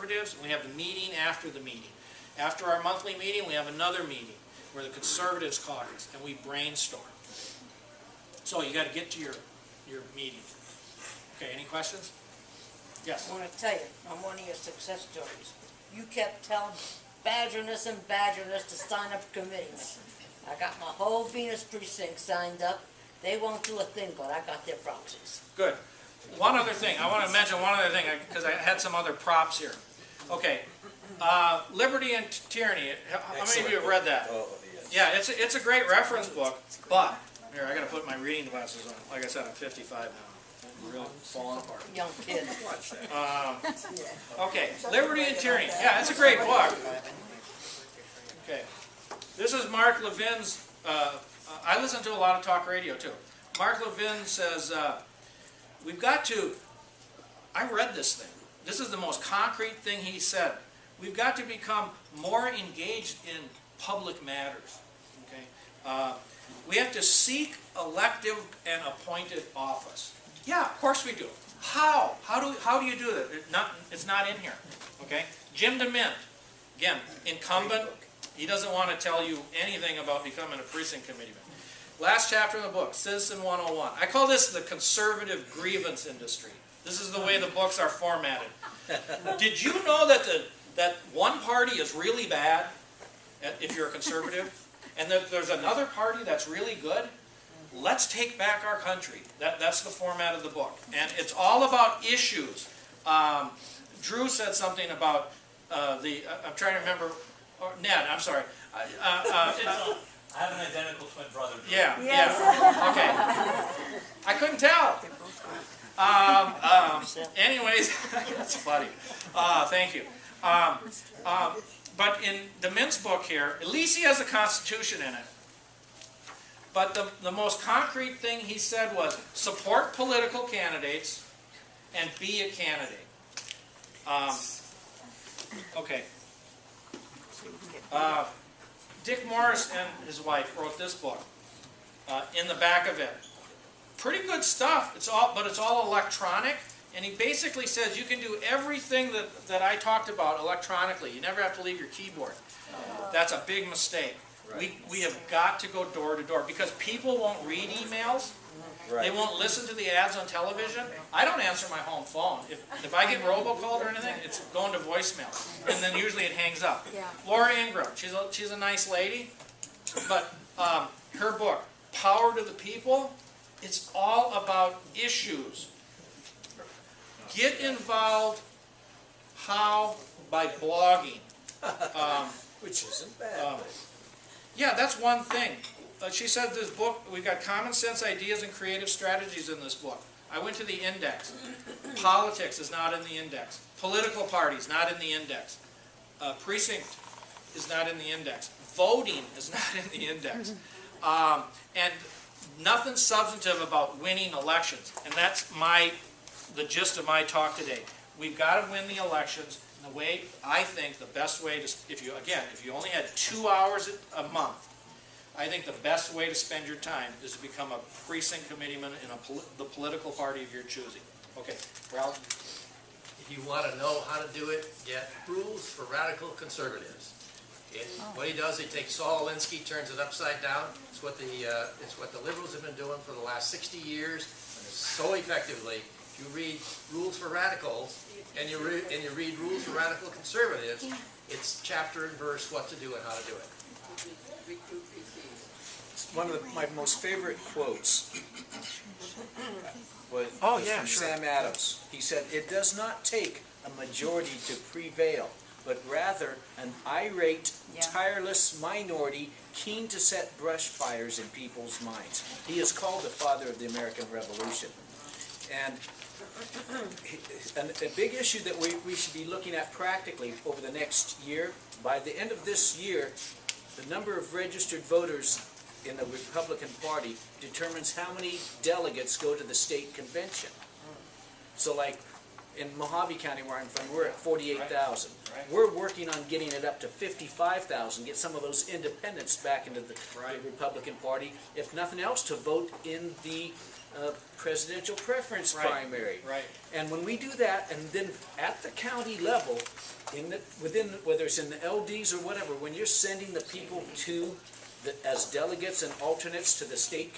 conservatives, and we have the meeting after the meeting. After our monthly meeting, we have another meeting where the conservatives caucus, and we brainstorm. So you got to get to your meeting. Okay, any questions? Yes? I want to tell you, I'm one of your success stories. You kept telling badgering us and badgering us to sign up for committeemen. I got my whole Venus precinct signed up. They won't do a thing, but I got their proxies. Good. One other thing, I want to mention one other thing, because I had some other props here. Okay, Liberty and Tyranny, how many of you have read that? Oh, yes. Yeah, it's a great reference book, but, here, I got to put my reading glasses on. Like I said, I'm 55 now. I'm really falling apart. Young kid. Okay, Liberty and Tyranny. Yeah, it's a great book. Okay, this is Mark Levin's, I listen to a lot of talk radio too. Mark Levin says, we've got to, I read this thing. This is the most concrete thing he said. We've got to become more engaged in public matters. Okay, we have to seek elective and appointed office. Yeah, of course we do. How? How do you do that? It's not in here. Okay, Jim DeMint, again, incumbent. He doesn't want to tell you anything about becoming a precinct committeeman. Last chapter of the book, Citizen 101. I call this the conservative grievance industry. This is the way the books are formatted. Did you know that one party is really bad, if you're a conservative, and that there's another party that's really good? Let's take back our country. That's the format of the book. And it's all about issues. Drew said something about I'm trying to remember, Ned, I'm sorry. I have an identical twin brother. Yeah, yes. Yeah. Okay. I couldn't tell. Anyways, that's funny. Thank you. But in DeMint's book here, at least he has a constitution in it. But the most concrete thing he said was support political candidates and be a candidate. Okay. Dick Morris and his wife wrote this book. In the back of it, pretty good stuff. But it's all electronic, and he basically says you can do everything that I talked about electronically. You never have to leave your keyboard. That's a big mistake. Right. We have got to go door to door because people won't read emails. Right. They won't listen to the ads on television. I don't answer my home phone. If I get robocalled or anything, it's going to voicemail, and then usually it hangs up. Yeah. Laura Ingram, she's a nice lady, but her book, Power to the People, it's all about issues. Get involved. How? By blogging. Which isn't bad. Yeah, that's one thing. She said this book, we've got common sense ideas and creative strategies in this book. I went to the index. Politics is not in the index. Political parties, not in the index. Precinct is not in the index. Voting is not in the index. And nothing substantive about winning elections. And that's the gist of my talk today. We've got to win the elections. And the way, I think, the best way to, if you only had 2 hours a month, I think the best way to spend your time is to become a precinct committeeman in the political party of your choosing. Okay, Ralph? If you want to know how to do it, get Rules for Radical Conservatives. What he does, he takes Saul Alinsky, turns it upside down. It's what the liberals have been doing for the last 60 years, and so effectively. If you read Rules for Radicals and you read Rules for Radical Conservatives, it's chapter and verse what to do and how to do it. One of my most favorite quotes was from Sam Adams. He said, "It does not take a majority to prevail, but rather an irate, tireless minority keen to set brush fires in people's minds." He is called the father of the American Revolution. And a big issue that we should be looking at practically over the next year, by the end of this year, the number of registered voters in the Republican Party determines how many delegates go to the state convention. So like in Mojave County where I'm from, we're at 48,000. Right. We're working on getting it up to 55,000, get some of those independents back into the Republican Party, if nothing else, to vote in the presidential preference Right, primary. right. And when we do that, and then at the county level, within, whether it's in the LDs or whatever, when you're sending the people to, as delegates and alternates to the state